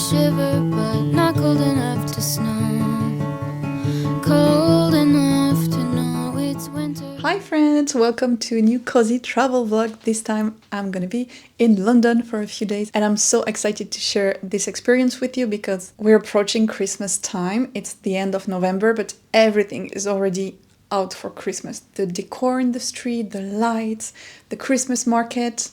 shiver, but not cold enough to snow. Cold enough to know it's winter. Hi friends, welcome to a new cozy travel vlog. This time I'm gonna be in London for a few days and I'm so excited to share this experience with you because we're approaching Christmas time. It's the end of November, but everything is already out for Christmas. The decor in the street, the lights, the Christmas market,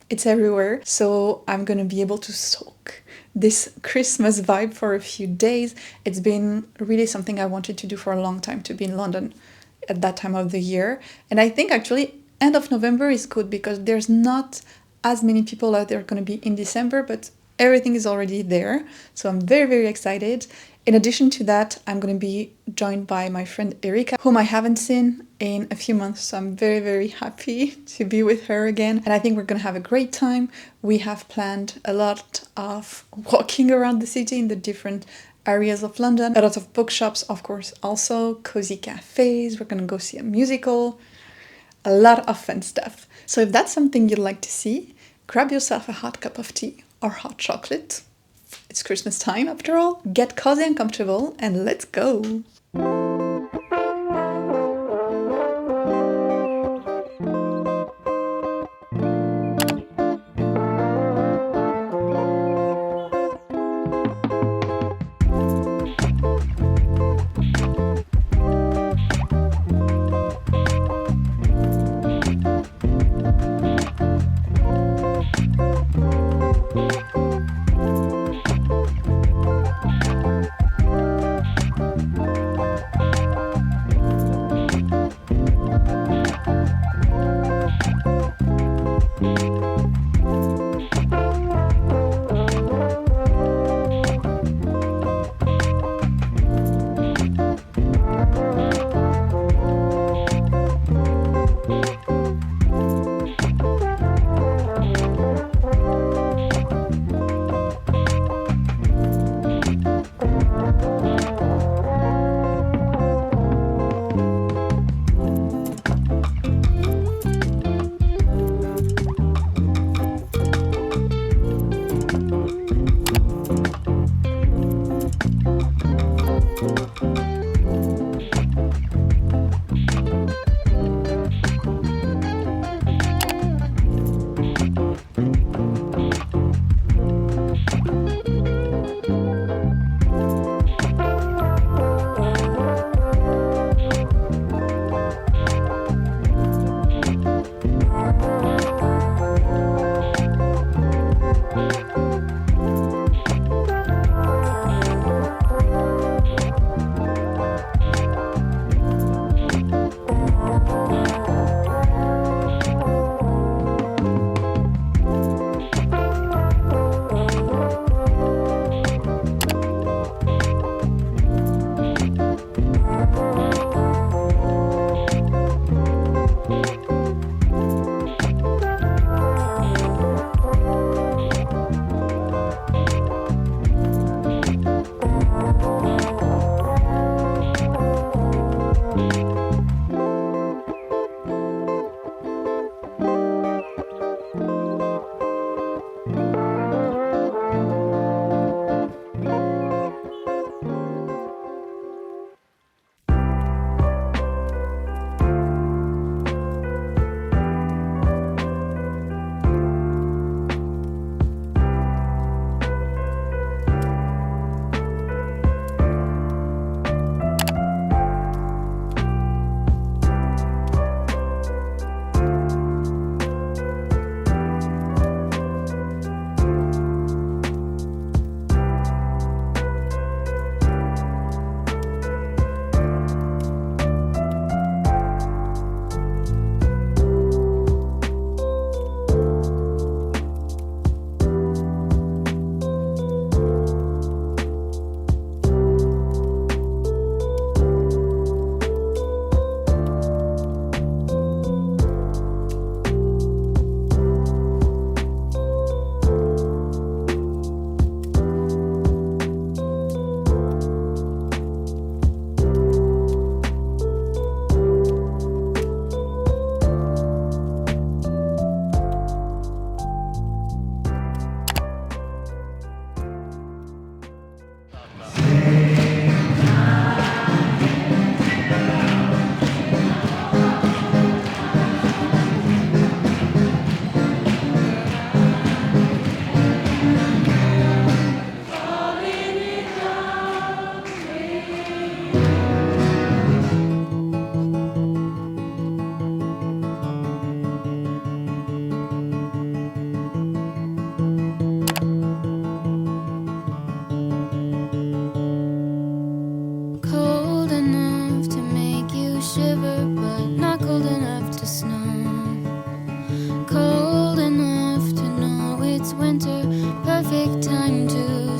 it's everywhere. So I'm gonna be able to soak this Christmas vibe for a few days. It's been really something I wanted to do for a long time, to be in London at that time of the year. And I think actually end of November is good because there's not as many people out there going to be in December, but everything is already there. So I'm very, very excited. In addition to that, I'm going to be joined by my friend Erika, whom I haven't seen in a few months. So I'm very, very happy to be with her again. And I think we're going to have a great time. We have planned a lot of walking around the city in the different areas of London, a lot of bookshops, of course, also cozy cafes. We're gonna go see a musical, a lot of fun stuff. So if that's something you'd like to see, grab yourself a hot cup of tea or hot chocolate. It's Christmas time after all. Get cozy and comfortable and let's go.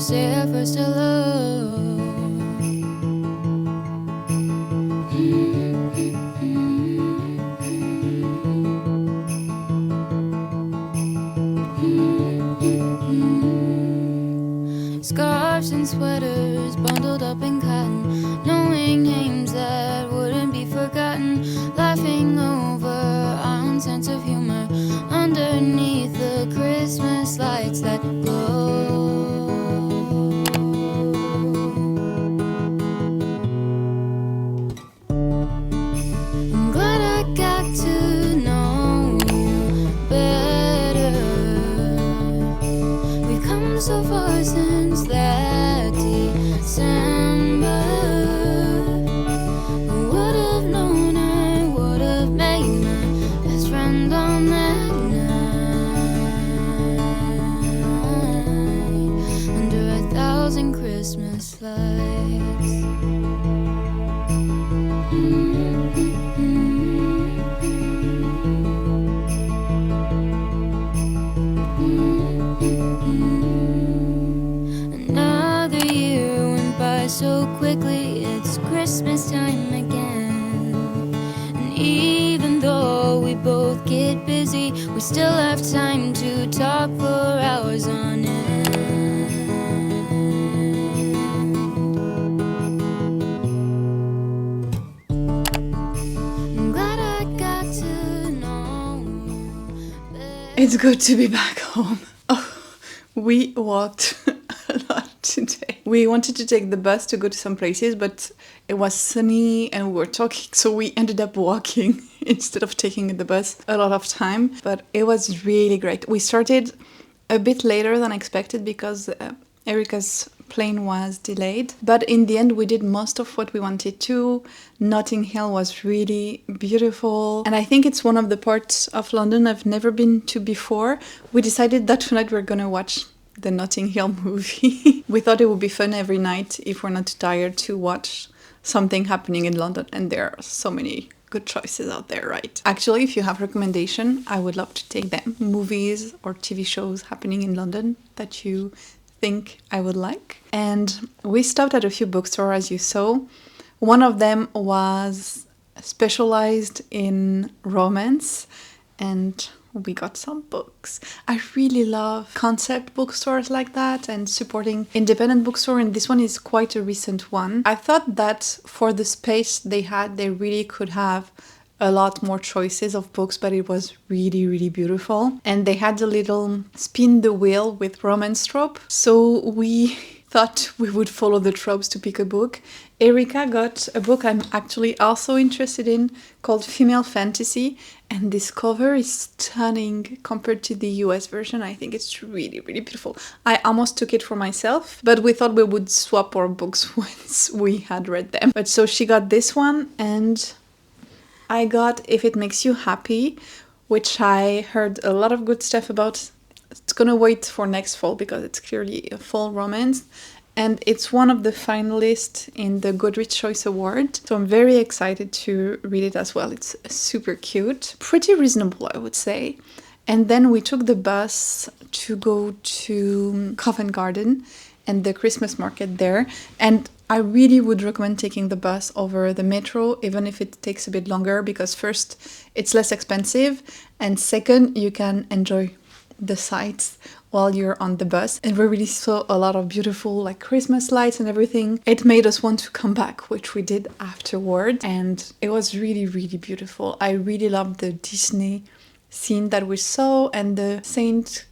say our first hello. Scarves and sweaters bundled up in cotton, knowing names that wouldn't be forgotten, laughing over our own sense of humor underneath the Christmas lights that glow. I'm glad I got to know you better. We've come so far since that December. Who would have known I would have made my best friend on that night under 1,000 Christmas lights. Another year went by so quickly, it's Christmas time again. And even though we both get busy, we still have time to talk for hours on end. I'm glad I got to know you better. It's good to be back home. Oh, we walked a lot today. We wanted to take the bus to go to some places, but it was sunny and we were talking, so we ended up walking instead of taking the bus a lot of time. But it was really great. We started a bit later than expected because Erica's plane was delayed, but in the end we did most of what we wanted to. Notting Hill was really beautiful, and I think it's one of the parts of London I've never been to before. We decided that tonight we're gonna watch the Notting Hill movie. We thought it would be fun every night if we're not too tired to watch something happening in London, and there are so many good choices out there, right? Actually, if you have recommendation, I would love to take them. Movies or TV shows happening in London that you think I would like. And we stopped at a few bookstores, as you saw. One of them was specialized in romance, and we got some books. I really love concept bookstores like that and supporting independent bookstore, and this one is quite a recent one. I thought that for the space they had, they really could have a lot more choices of books, but it was really, really beautiful. And they had a little spin the wheel with romance trope. So we thought we would follow the tropes to pick a book. Erica got a book I'm actually also interested in called Female Fantasy. And this cover is stunning compared to the US version. I think it's really, really beautiful. I almost took it for myself, but we thought we would swap our books once we had read them. But so she got this one, and I got If It Makes You Happy, which I heard a lot of good stuff about. It's gonna wait for next fall because it's clearly a fall romance. And it's one of the finalists in the Goodreads Choice Award. So I'm very excited to read it as well. It's super cute. Pretty reasonable, I would say. And then we took the bus to go to Covent Garden and the Christmas market there. And I really would recommend taking the bus over the metro, even if it takes a bit longer, because first, it's less expensive, and second, you can enjoy the sights while you're on the bus. And we really saw a lot of beautiful like Christmas lights and everything. It made us want to come back, which we did afterward, and it was really, really beautiful. I really loved the Disney scene that we saw and the Saint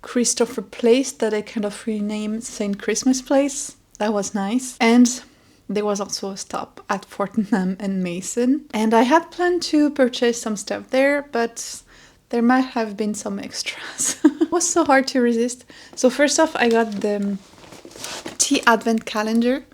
Christopher Place that I kind of renamed Saint Christmas Place. That was nice. And there was also a stop at Fortnum and Mason. And I had planned to purchase some stuff there, but there might have been some extras. It was so hard to resist. So first off, I got the tea advent calendar.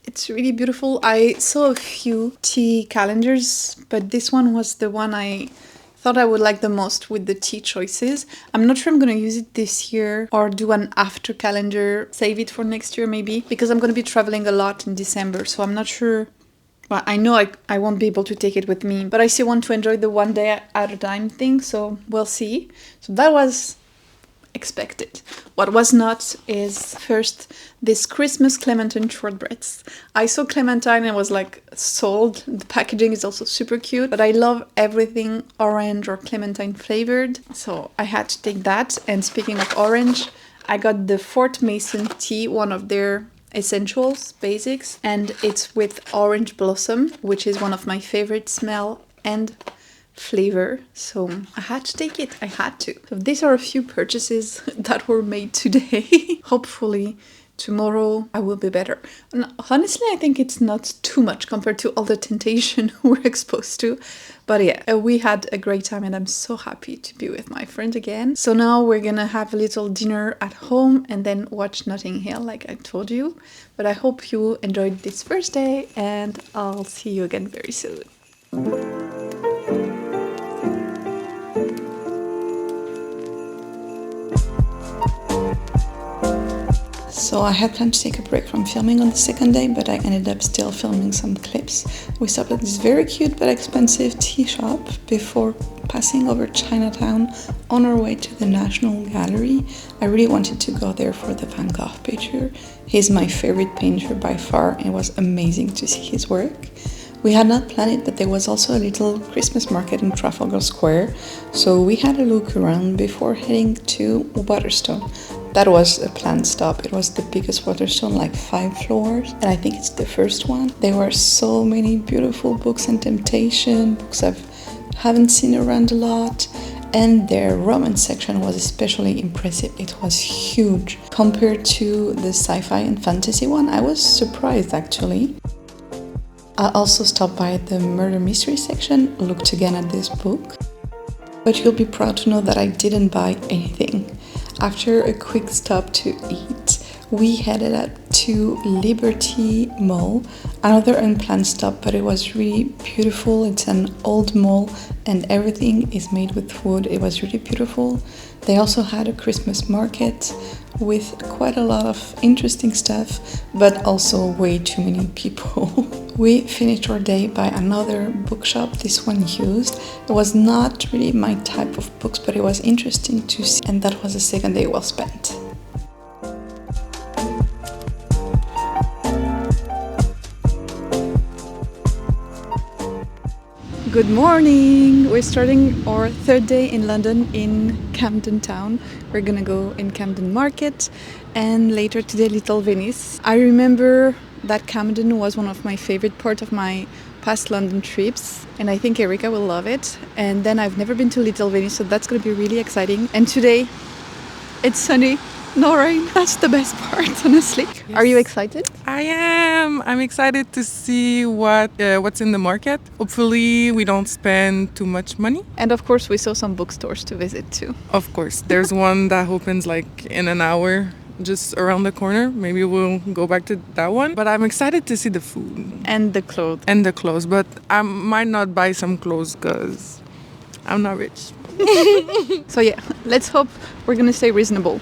It's really beautiful. I saw a few tea calendars, but this one was the one I thought I would like the most with the tea choices. I'm not sure I'm going to use it this year or do an after calendar, save it for next year maybe, because I'm going to be traveling a lot in December, so I'm not sure. Well, I know I won't be able to take it with me, but I still want to enjoy the one day at a time thing, so we'll see. So that was expected. What was not is first this Christmas clementine shortbreads. I saw clementine and was like sold. The packaging is also super cute, but I love everything orange or clementine flavored, so I had to take that. And speaking of orange, I got the Fort Mason tea, one of their essentials, basics, and it's with orange blossom, which is one of my favorite smell and flavor, so I had to take it. I had to. So these are a few purchases that were made today. Hopefully tomorrow I will be better. And honestly, I think it's not too much compared to all the temptation we're exposed to. But yeah, we had a great time and I'm so happy to be with my friend again. So now we're gonna have a little dinner at home and then watch Notting Hill like I told you. But I hope you enjoyed this first day and I'll see you again very soon. So I had planned to take a break from filming on the second day, but I ended up still filming some clips. We stopped at this very cute but expensive tea shop before passing over Chinatown on our way to the National Gallery. I really wanted to go there for the Van Gogh picture. He's my favorite painter by far, and it was amazing to see his work. We had not planned it, but there was also a little Christmas market in Trafalgar Square, so we had a look around before heading to Waterstone. That was a planned stop. It was the biggest Waterstone, like 5 floors, and I think it's the first one. There were so many beautiful books and temptation, books I haven't seen around a lot, and their romance section was especially impressive. It was huge. Compared to the sci-fi and fantasy one, I was surprised actually. I also stopped by the murder mystery section, looked again at this book, but you'll be proud to know that I didn't buy anything. After a quick stop to eat, we headed up to Liberty Mall, another unplanned stop, but it was really beautiful. It's an old mall and everything is made with wood. It was really beautiful. They also had a Christmas market with quite a lot of interesting stuff, but also way too many people. We finished our day by another bookshop, this one used. It was not really my type of books, but it was interesting to see, and that was a second day well spent. Good morning! We're starting our third day in London in Camden Town. We're gonna go in Camden Market and later today Little Venice. I remember that Camden was one of my favorite parts of my past London trips and I think Erika will love it. And then I've never been to Little Venice, so that's gonna be really exciting. And today it's sunny. No rain. That's the best part, honestly. Yes. Are you excited? I am. I'm excited to see what's in the market. Hopefully we don't spend too much money. And of course we saw some bookstores to visit too. Of course. There's one that opens like in an hour just around the corner. Maybe we'll go back to that one. But I'm excited to see the food. And the clothes. And the clothes. But I might not buy some clothes because I'm not rich. So yeah, let's hope we're gonna stay reasonable.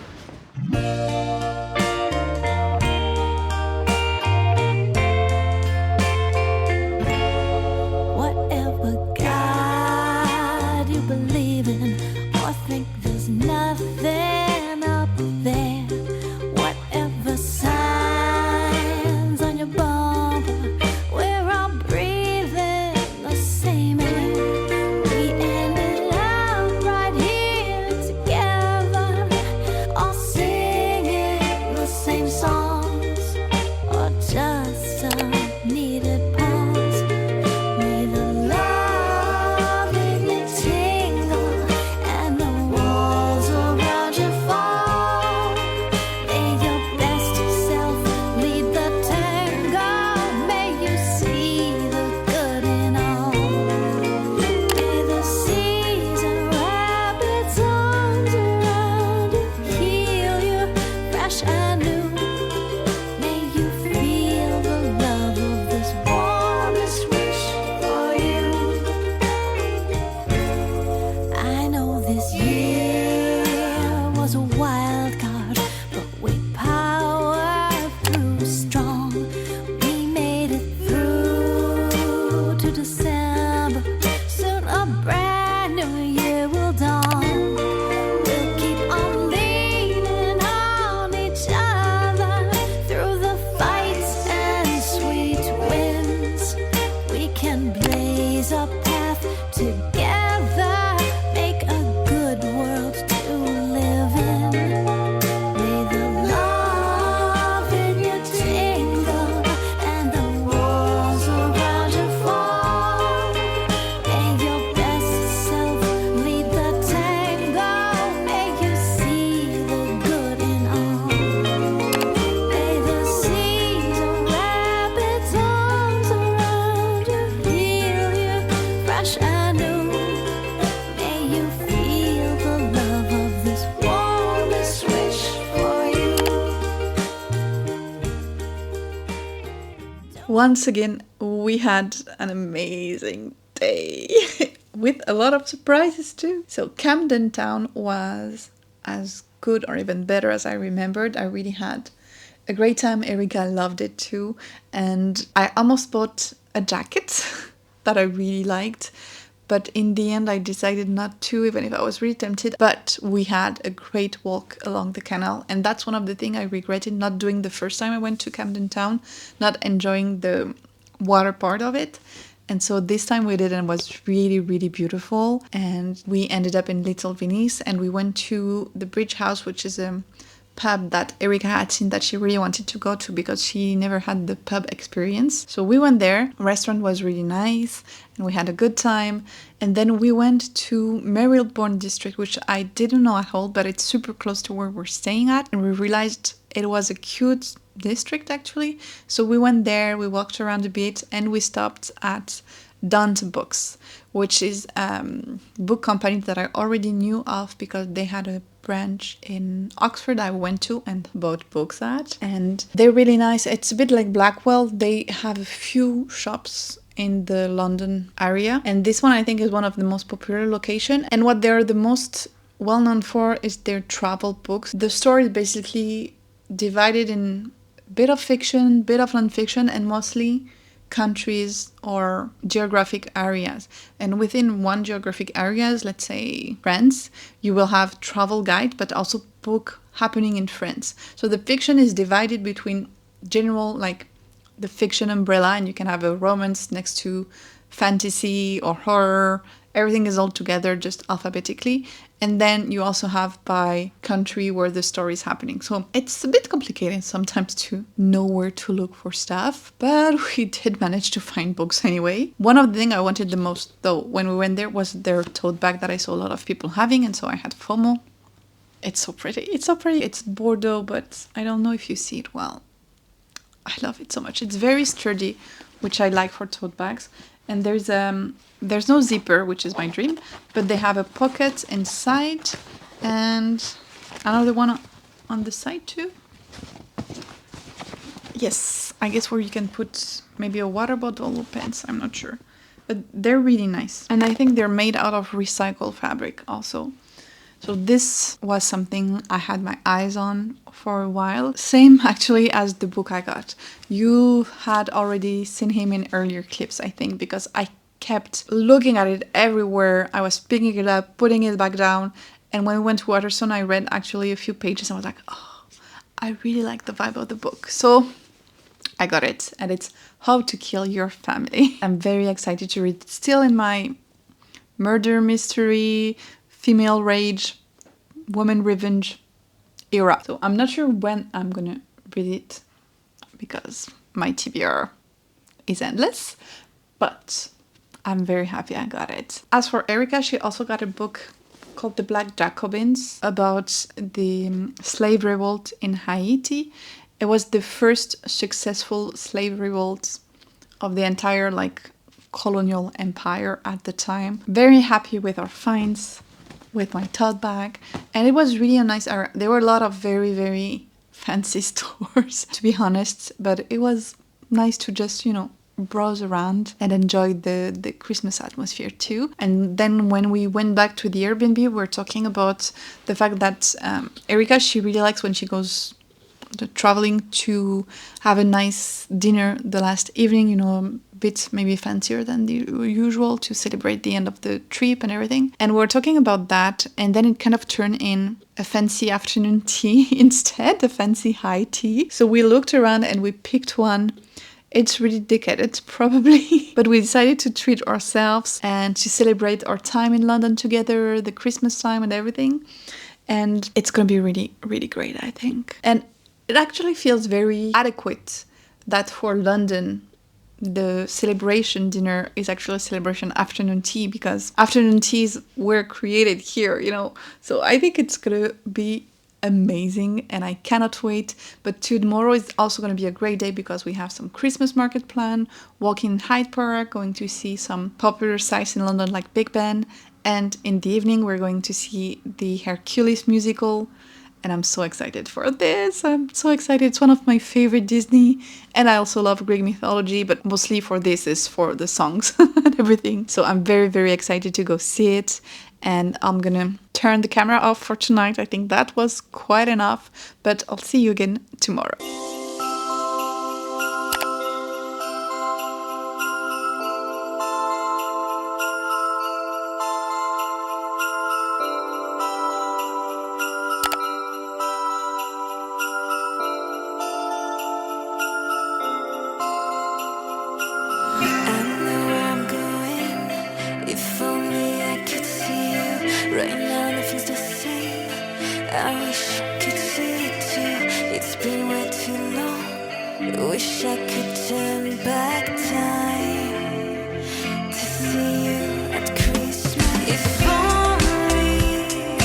Whatever God you believe in, or think there's nothing up there. Whatever signs on your bumper, we're all breathing the same air. We ended up right here together, all singing once again, we had an amazing day with a lot of surprises too. So Camden Town was as good or even better as I remembered. I really had a great time. Erika loved it too. And I almost bought a jacket that I really liked. But in the end, I decided not to, even if I was really tempted. But we had a great walk along the canal. And that's one of the things I regretted not doing the first time I went to Camden Town, not enjoying the water part of it. And so this time we did, and it was really, really beautiful. And we ended up in Little Venice, and we went to the Bridge House, which is a pub that Erika had seen that she really wanted to go to because she never had the pub experience. So we went there. The restaurant was really nice and we had a good time. And then we went to Marylebone District, which I didn't know at all, but it's super close to where we're staying at. And we realized it was a cute district actually. So we went there, we walked around a bit, and we stopped at Don's Books, which is a book company that I already knew of because they had a branch in Oxford I went to and bought books at, and they're really nice. It's a bit like Blackwell. They have a few shops in the London area, and this one I think is one of the most popular location. And what they're the most well known for is their travel books. The store is basically divided in a bit of fiction, bit of non-fiction, and mostly countries or geographic areas. And within one geographic areas, let's say France, you will have travel guide, but also book happening in France. So the fiction is divided between general, like the fiction umbrella, and you can have a romance next to fantasy or horror. Everything is all together just alphabetically. And then you also have by country where the story is happening. So it's a bit complicated sometimes to know where to look for stuff, but we did manage to find books anyway. One of the things I wanted the most though when we went there was their tote bag that I saw a lot of people having, and so I had FOMO. It's so pretty. It's so pretty. It's Bordeaux, but I don't know if you see it well. I love it so much. It's very sturdy, which I like for tote bags. And there's no zipper, which is my dream, but they have a pocket inside and another one on the side too. Yes, I guess where you can put maybe a water bottle or pens, I'm not sure. But they're really nice. And I think they're made out of recycled fabric also. So this was something I had my eyes on for a while. Same actually as the book I got. You had already seen him in earlier clips, I think, because I kept looking at it everywhere. I was picking it up, putting it back down. And when we went to Waterstone, I read actually a few pages and I was like, oh, I really like the vibe of the book. So I got it. And it's How to Kill Your Family. I'm very excited to read it. Still in my murder mystery, female rage, woman revenge era. So I'm not sure when I'm gonna read it because my TBR is endless, but I'm very happy I got it. As for Erika, she also got a book called The Black Jacobins about the slave revolt in Haiti. It was the first successful slave revolt of the entire colonial empire at the time. Very happy with our finds, with my tote bag, and it was really a nice area. There were a lot of very, very fancy stores, to be honest, but it was nice to just, browse around and enjoy the Christmas atmosphere too. And then when we went back to the Airbnb, we were talking about the fact that Erika, she really likes when she goes traveling to have a nice dinner the last evening, a bit maybe fancier than the usual to celebrate the end of the trip and everything. And we're talking about that, and then it kind of turned in a fancy afternoon tea instead, a fancy high tea. So we looked around and we picked one. It's really decadent, probably, but we decided to treat ourselves and to celebrate our time in London together, the Christmas time and everything. And it's going to be really, really great, I think. And it actually feels very adequate that for London, the celebration dinner is actually a celebration afternoon tea, because afternoon teas were created here, So I think it's going to be amazing and I cannot wait. But tomorrow is also going to be a great day because we have some Christmas market plan, walking in Hyde Park, going to see some popular sites in London like Big Ben. And in the evening, we're going to see the Hercules musical And I'm so excited for this. I'm so excited. It's one of my favorite Disney. And I also love Greek mythology, but mostly for this is for the songs and everything. So I'm very, very excited to go see it. And I'm gonna turn the camera off for tonight. I think that was quite enough. But I'll see you again tomorrow. If only I could see you. Right now nothing's the same. I wish I could see it too. It's been way too long. Wish I could turn back time to see you at Christmas. If only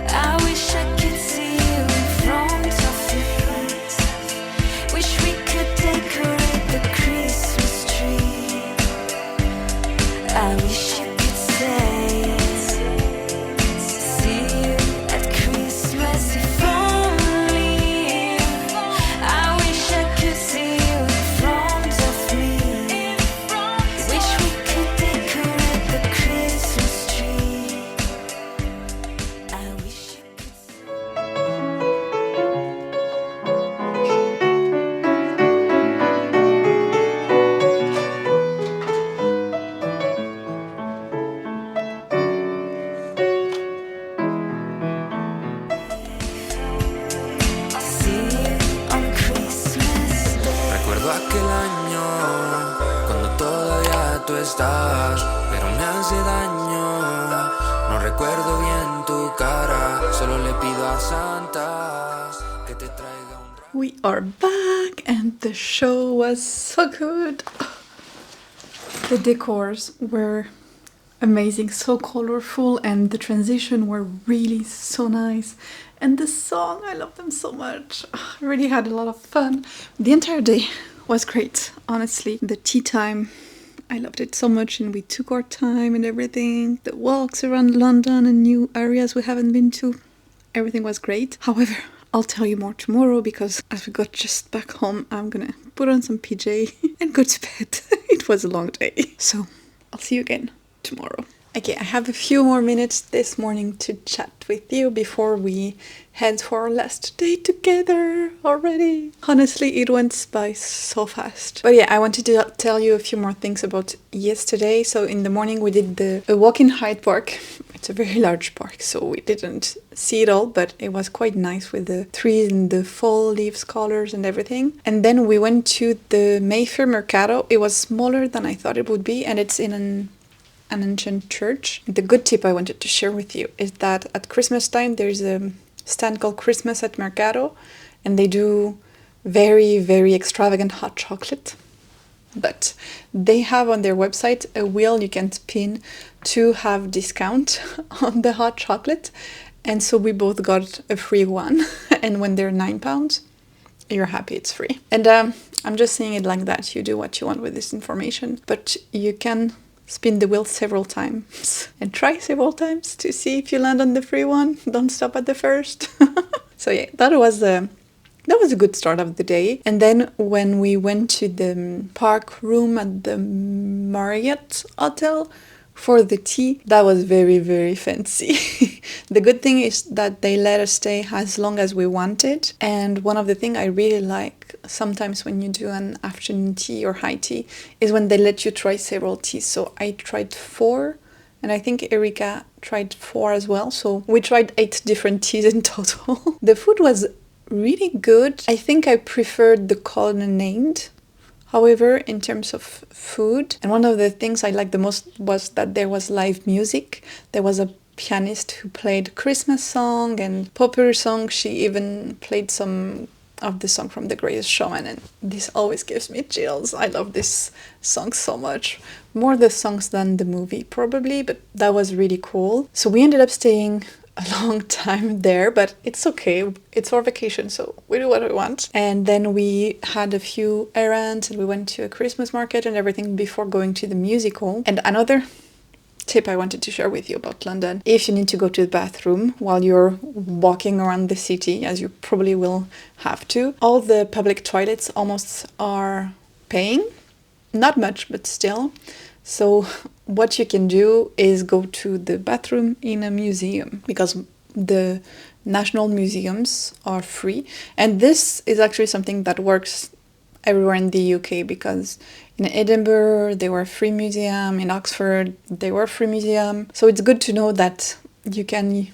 I wish I could see you in front of me. Wish we could decorate the Christmas tree. I wish you could say, see you at Christmas. If only I wish I could see you in front of me. Wish we could decorate the Christmas tree. I wish you could see. Recuerdo aquel año cuando todavía tú estabas, pero me hace daño. No recuerdo bien tu cara, solo le pido a Santa que te traiga un regalo. We are back and the show was so good. The decors were amazing, so colorful, and the transition were really so nice. And the song, I love them so much. I really had a lot of fun. The entire day was great, honestly. The tea time, I loved it so much, and we took our time and everything. The walks around London and new areas we haven't been to, everything was great. However, I'll tell you more tomorrow because as we got just back home, I'm gonna put on some PJ and go to bed. It was a long day. So I'll see you again tomorrow. Okay, I have a few more minutes this morning to chat with you before we head for our last day together already. Honestly, it went by so fast. But yeah, I wanted to tell you a few more things about yesterday. So in the morning we did a walk in Hyde Park. It's a very large park, so we didn't see it all, but it was quite nice with the trees and the fall leaves colors and everything. And then we went to the Mayfair Mercado. It was smaller than I thought it would be, and it's in an ancient church. The good tip I wanted to share with you is that at Christmas time there's a stand called Christmas at Mercado, and they do very, very extravagant hot chocolate. But they have on their website a wheel you can spin to have discount on the hot chocolate, and so we both got a free one. And when they're £9, you're happy it's free. And I'm just saying it like that. You do what you want with this information, but you can spin the wheel several times and try several times to see if you land on the free one. Don't stop at the first. So yeah, that was a good start of the day. And then when we went to the park room at the Marriott Hotel for the tea, that was very, very fancy. The good thing is that they let us stay as long as we wanted. And one of the things I really like sometimes when you do an afternoon tea or high tea is when they let you try several teas. So I tried 4, and I think Erika tried 4 as well. So we tried 8 different teas in total. The food was really good. I think I preferred the colonnade. However, in terms of food, and one of the things I liked the most was that there was live music. There was a pianist who played Christmas song and popular song. She even played some of the song from The Greatest Showman, and this always gives me chills. I love this song so much. More the songs than the movie, probably, but that was really cool. So we ended up staying a long time there, but it's okay. It's our vacation, so we do what we want. And then we had a few errands, and we went to a Christmas market and everything before going to the musical. And another tip I wanted to share with you about London. If you need to go to the bathroom while you're walking around the city, as you probably will have to, all the public toilets almost are paying. Not much, but still. So what you can do is go to the bathroom in a museum, because the national museums are free. And this is actually something that works everywhere in the UK, because in Edinburgh they were a free museum, in Oxford they were a free museum. So it's good to know that you can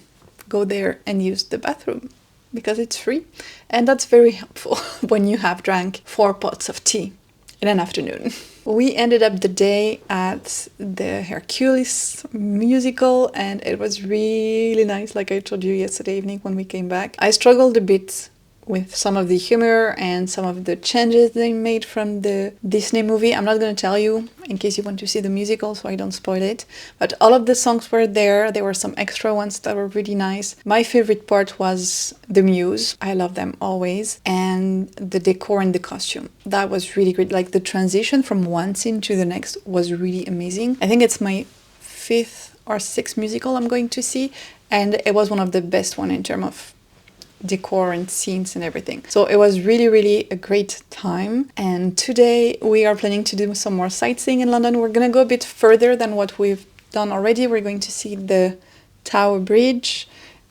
go there and use the bathroom because it's free. And that's very helpful when you have drank 4 pots of tea in an afternoon. We ended up the day at the Hercules musical, and it was really nice, like I told you yesterday evening when we came back. I struggled a bit with some of the humor and some of the changes they made from the Disney movie. I'm not going to tell you in case you want to see the musical, so I don't spoil it. But all of the songs were there. There were some extra ones that were really nice. My favorite part was the muse. I love them always. And the decor and the costume. That was really great. Like the transition from one scene to the next was really amazing. I think it's my 5th or 6th musical I'm going to see. And it was one of the best one in terms of decor and scenes and everything. So it was really a great time. And today we are planning to do some more sightseeing in London. We're gonna go a bit further than what we've done already. We're going to see the Tower Bridge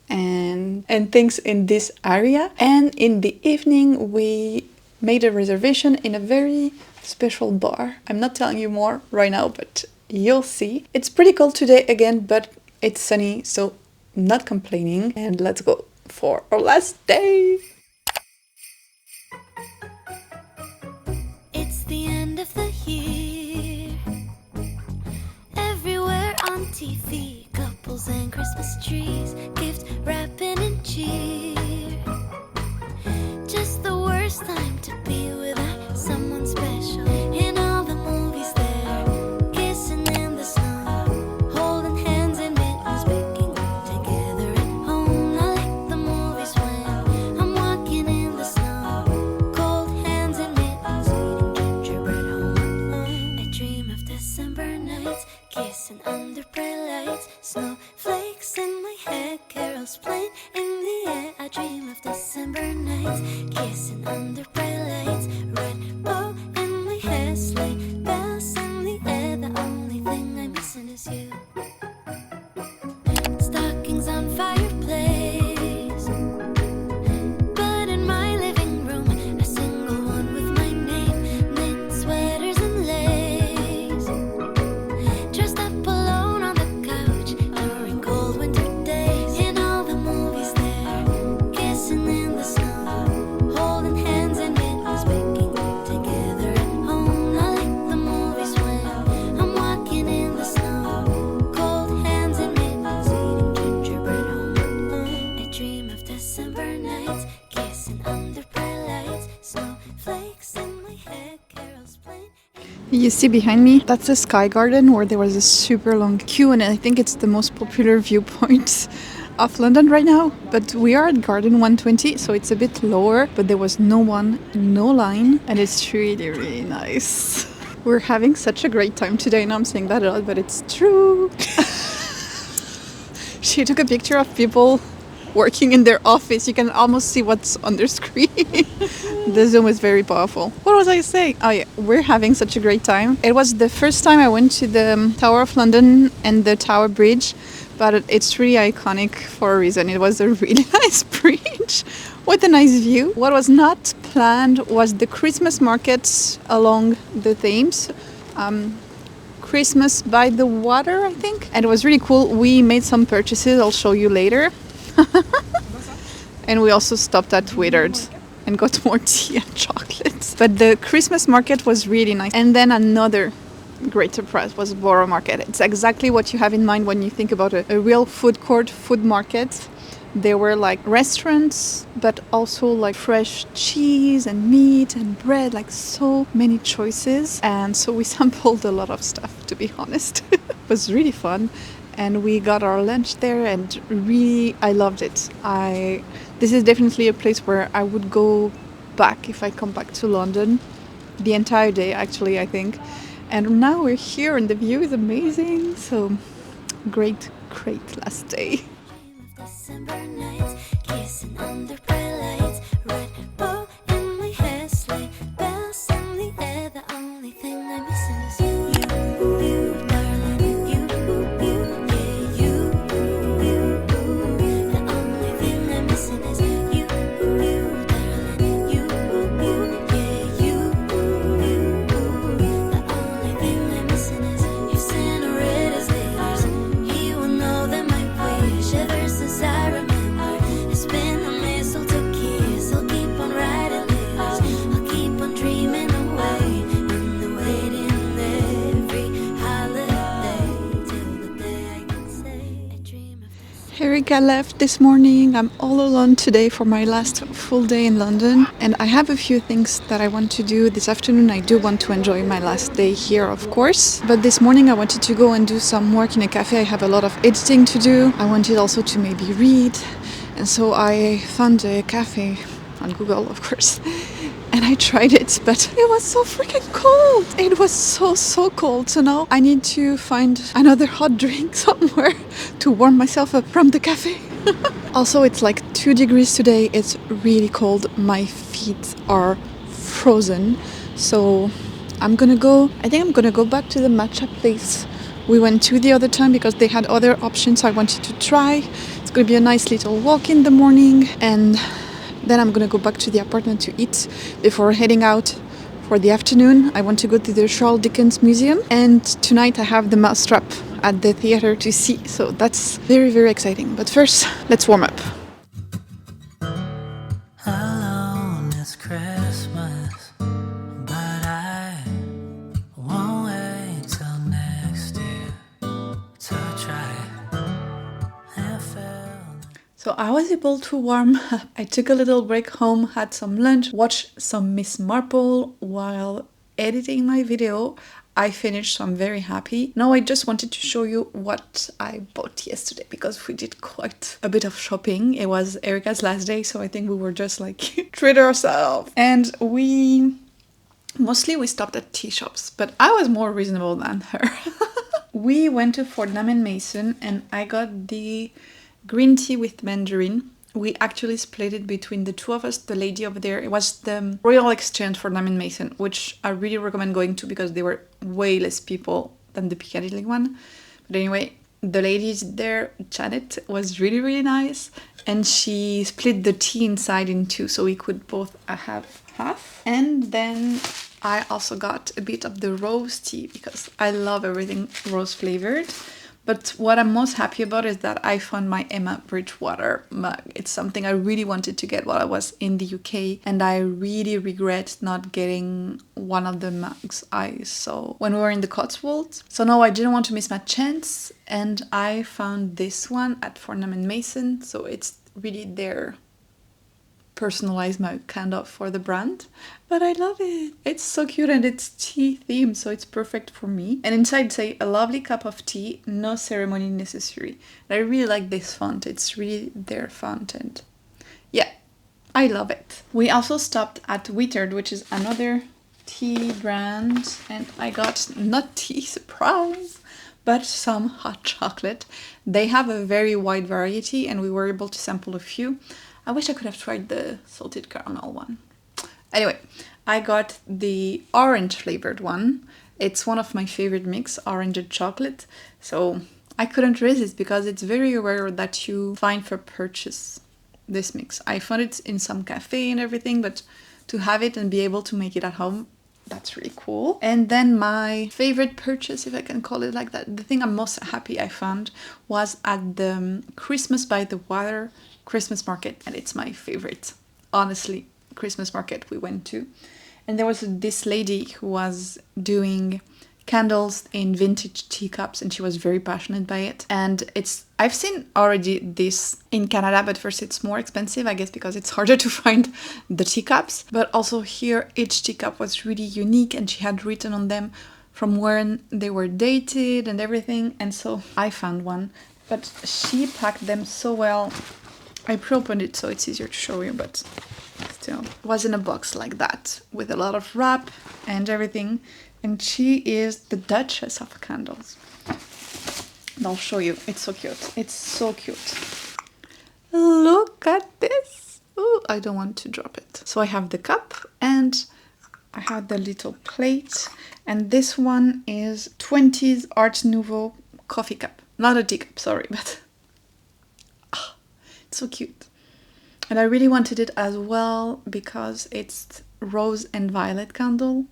and things in this area. And in the evening we made a reservation in a very special bar. I'm not telling you more right now, but you'll see. It's pretty cold today again, but it's sunny, so not complaining. And let's go for our last day. It's the end of the year. Everywhere on TV, couples and Christmas trees, gift wrapping and cheer. Just the worst time to be without someone special. In all the movies there, kissing in the snow, holding hands in mittens, baking together at home. I like the movies when I'm walking in the snow, cold hands in mittens, eating gingerbread home alone. I dream of December nights, kissing under bright lights, snowflakes in my hair, carols playing in the air. I dream of December nights, kissing under bright lights, red bow in my hair, sleigh bells in the air. The only thing I'm missing is you. Stockings on fireplace, but in my living room, a single one with my name, knit sweaters and lace. Dressed up alone on the couch during cold winter days. In all the movies there, kissing in the snow, holding hands in mittens, baking together at home. I like the movies when I'm walking in the snow, cold hands in mittens, eating gingerbread home alone. I dream of December nights, kissing under bright lights, snowflakes in my hair, carols playing. You see behind me, that's the Sky Garden, where there was a super long queue, and I think it's the most popular viewpoint of London right now. But we are at Garden 120, so it's a bit lower, but there was no one, no line, and it's really nice. We're having such a great time today. I know I'm saying that a lot, but it's true. She took a picture of people working in their office. You can almost see what's on their screen. The zoom is very powerful. What was I saying? Oh yeah, we're having such a great time. It was the first time I went to the Tower of London and the Tower Bridge, but it's really iconic for a reason. It was a really nice bridge with a nice view. What was not planned was the Christmas markets along the Thames. Christmas by the water, I think. And it was really cool. We made some purchases, I'll show you later. And we also stopped at Withered and got more tea and chocolates. But the Christmas market was really nice. And then another great surprise was Borough Market. It's exactly what you have in mind when you think about a real food court, food market. There were like restaurants, but also like fresh cheese and meat and bread, like so many choices. And so we sampled a lot of stuff, to be honest. It was really fun. And we got our lunch there, and really, I loved it. This is definitely a place where I would go back if I come back to London. The entire day, actually, I think. And now we're here, and the view is amazing. So great, great last day. December nights, kissing under bright lights, red bow in my hair, sleigh bells in the air. The only thing I'm missing is you, darling, you, yeah, you. The only thing I'm missing is you, darling, you, yeah, you. The only thing I'm missing is your Cinderella's letters. He will know that my wish ever since I remember. It's been a mistletoe kiss. I'll keep on writing letters. I'll keep on dreaming away in the waiting every holiday till the day I can say I dream of this. Erika left this morning. I'm all alone today for my last full day in London, and I have a few things that I want to do this afternoon. I do want to enjoy my last day here, of course, but this morning I wanted to go and do some work in a cafe. I have a lot of editing to do. I wanted also to maybe read, and so I found a cafe on Google, of course. And I tried it, but it was so freaking cold. It was so cold. So now I need to find another hot drink somewhere to warm myself up from the cafe. Also, it's like 2 degrees today. It's really cold. My feet are frozen. So I think I'm gonna go back to the matcha place we went to the other time because they had other options I wanted to try. It's gonna be a nice little walk in the morning, and then I'm gonna go back to the apartment to eat before heading out for the afternoon. I want to go to the Charles Dickens Museum, and tonight I have the Mousetrap at the theater to see, so that's very, very exciting. But first, let's warm up. Alone it's Christmas, but I won't wait till next year to try. I felt So I was able to warm up. I took a little break home, had some lunch, watched some Miss Marple while editing my video. I finished, so I'm very happy. Now I just wanted to show you what I bought yesterday because we did quite a bit of shopping. It was Erica's last day, so I think we were just like treat ourselves. And we stopped at tea shops, but I was more reasonable than her. We went to Fortnum & Mason and I got the green tea with mandarin. We actually split it between the two of us, the lady over there. It was the Royal Exchange for Fortnum & Mason, which I really recommend going to because there were way less people than the Piccadilly one. But anyway, the lady there, Janet, was really, really nice. And she split the tea inside in two, so we could both have half. And then I also got a bit of the rose tea because I love everything rose flavored. But what I'm most happy about is that I found my Emma Bridgewater mug. It's something I really wanted to get while I was in the UK, and I really regret not getting one of the mugs I saw when we were in the Cotswolds. So no, I didn't want to miss my chance, and I found this one at Fortnum & Mason. So it's really their personalized mug kind of for the brand, but I love it. It's so cute and it's tea themed, so it's perfect for me. And inside say a lovely cup of tea, no ceremony necessary. And I really like this font. It's really their font, and yeah, I love it. We also stopped at Withered, which is another tea brand, and I got not tea, surprise, but some hot chocolate. They have a very wide variety and we were able to sample a few. I wish I could have tried the salted caramel one. Anyway, I got the orange flavored one. It's one of my favorite mix, orange and chocolate. So I couldn't resist because it's very rare that you find for purchase this mix. I found it in some cafe and everything, but to have it and be able to make it at home, that's really cool. And then my favorite purchase, if I can call it like that, the thing I'm most happy I found was at the Christmas by the Water Christmas market, and it's my favorite, honestly, Christmas market we went to. And there was this lady who was doing candles in vintage teacups, and she was very passionate by it. And I've seen already this in Canada, but first it's more expensive, I guess, because it's harder to find the teacups. But also here, each teacup was really unique, and she had written on them from when they were dated and everything. And so I found one, but she packed them so well. I pre-opened it so it's easier to show you, but still. It was in a box like that with a lot of wrap and everything. And she is the Duchess of Candles. And I'll show you. It's so cute. It's so cute. Look at this. Oh, I don't want to drop it. So I have the cup and I have the little plate. And this one is 20s Art Nouveau coffee cup. Not a teacup, sorry, but it's so cute. And I really wanted it as well because it's rose and violet candle.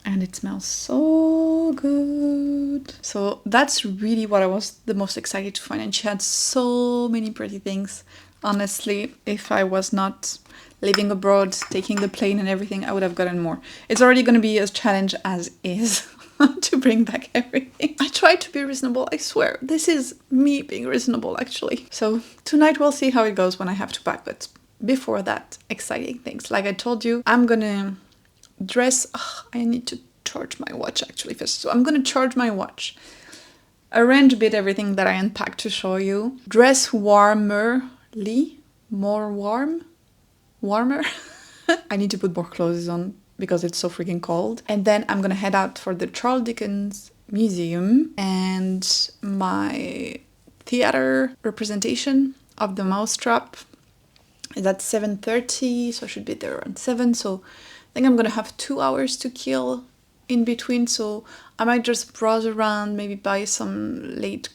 And it smells so good. So that's really what I was the most excited to find. And she had so many pretty things. Honestly, if I was not living abroad, taking the plane and everything, I would have gotten more. It's already going to be a challenge as is to bring back everything. I try to be reasonable, I swear. This is me being reasonable, actually. So tonight we'll see how it goes when I have to pack. But before that, exciting things. Like I told you, I'm going to dress. I need to charge my watch actually first. So I'm gonna charge my watch, arrange a bit everything that I unpacked to show you, dress warmer. I need to put more clothes on because it's so freaking cold. And then I'm gonna head out for the Charles Dickens Museum and my theater representation of the Mousetrap is at 7:30, so I should be there around 7. So I think I'm gonna have 2 hours to kill in between, so I might just browse around, maybe buy some late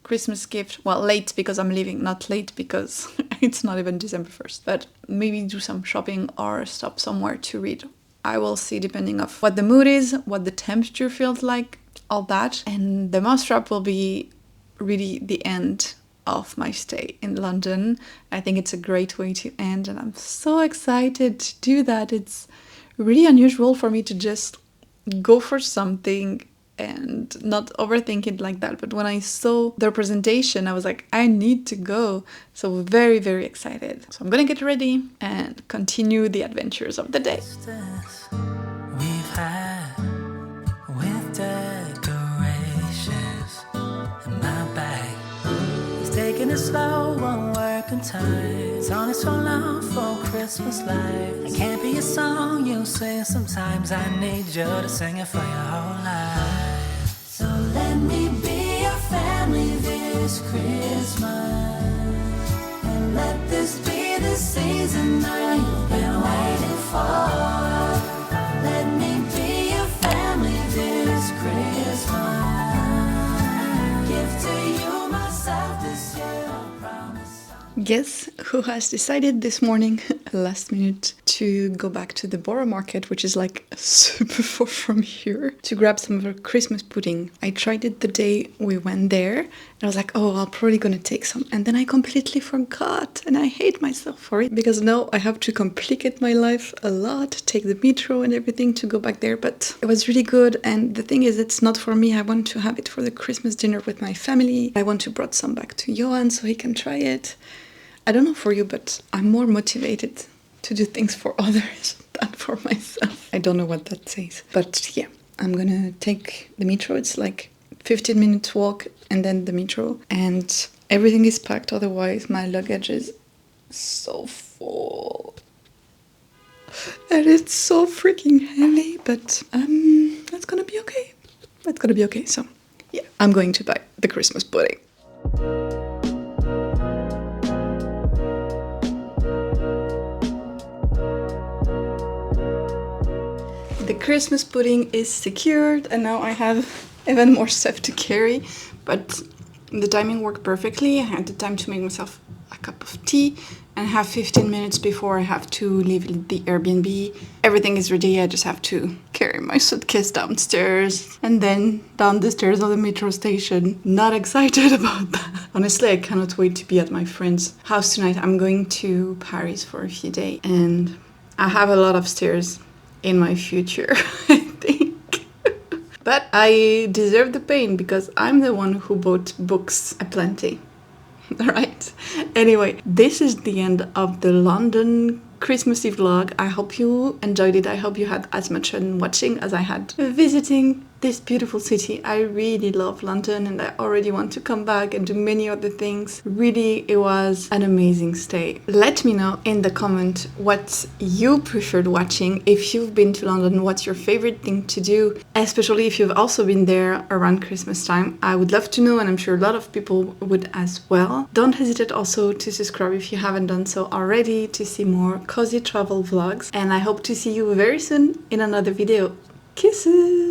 Christmas gift. Well, late because I'm leaving, not late because it's not even December 1st. But maybe do some shopping or stop somewhere to read. I will see depending of what the mood is, what the temperature feels like, all that. And the Mousetrap will be really the end of my stay in London. I think it's a great way to end and I'm so excited to do that. It's really unusual for me to just go for something and not overthink it like that. But when I saw the representation, I was like, I need to go. So very, very excited. So I'm gonna get ready and continue the adventures of the day. We've had with decorations in my bag. It's taking it slow, won't work on time. It's only so long for Christmas lights. It can't be a song you sing sometimes. I need you to sing it for your whole life. So let me be your family this Christmas, and let this be the season that you've been waiting for. Let me be your family this Christmas. Give to you myself this year, I promise. Guess who has decided this morning, last minute, to go back to the Borough Market, which is like super far from here, to grab some of her Christmas pudding. I tried it the day we went there, and I was like, oh, I'm probably gonna take some. And then I completely forgot, and I hate myself for it, because now I have to complicate my life a lot, take the metro and everything to go back there. But it was really good, and the thing is, it's not for me. I want to have it for the Christmas dinner with my family. I want to brought some back to Johan so he can try it. I don't know for you, but I'm more motivated to do things for others than for myself. I don't know what that says. But yeah, I'm gonna take the metro. It's like 15 minutes walk and then the metro. And everything is packed, otherwise my luggage is so full. And it's so freaking heavy, but that's gonna be okay. That's gonna be okay. So yeah, I'm going to buy the Christmas pudding. The Christmas pudding is secured and now I have even more stuff to carry, but the timing worked perfectly. I had the time to make myself a cup of tea and have 15 minutes before I have to leave the Airbnb. Everything is ready, I just have to carry my suitcase downstairs and then down the stairs of the metro station. Not excited about that. Honestly, I cannot wait to be at my friend's house tonight. I'm going to Paris for a few days and I have a lot of stairs in my future, I think. But I deserve the pain because I'm the one who bought books aplenty. Right? Anyway, this is the end of the London Christmas Eve vlog. I hope you enjoyed it. I hope you had as much fun watching as I had visiting this beautiful city. I really love London and I already want to come back and do many other things. Really, it was an amazing stay. Let me know in the comment what you preferred watching. If you've been to London, what's your favorite thing to do? Especially if you've also been there around Christmas time. I would love to know, and I'm sure a lot of people would as well. Don't hesitate also to subscribe if you haven't done so already to see more cozy travel vlogs. And I hope to see you very soon in another video. Kisses!